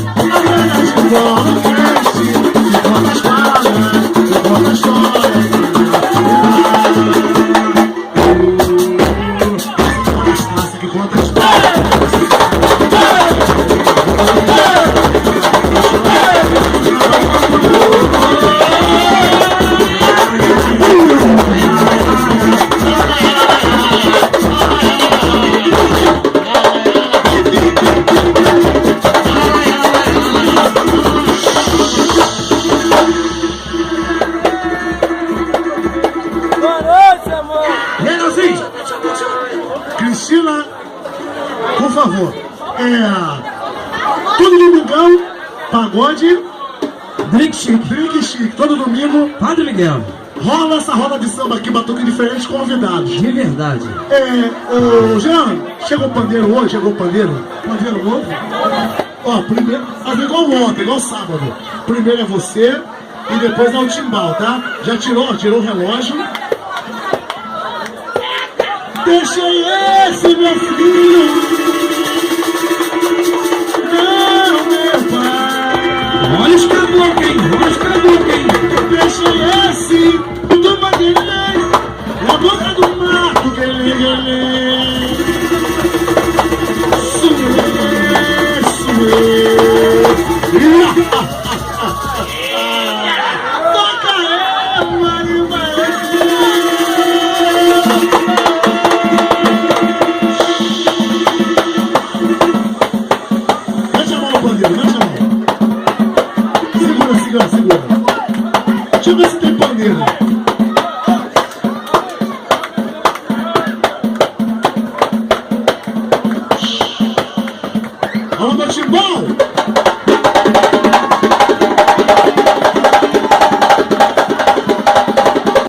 A grana de bola cresce, e conta as falas, e conta a história. Que conta a história. Cristina, por favor, todo domingão, pagode, Drink chique. drink chique, todo domingo, Padre Miguel. rola essa roda de samba aqui, batuque diferentes convidados. De verdade. Ô Jean, chegou o pandeiro hoje? Chegou o pandeiro? Pandeiro novo? Ó, primeiro, faz igual ontem, igual sábado. Primeiro é você e depois é o timbal, tá? Já tirou o relógio. Deixei esse, meu filho!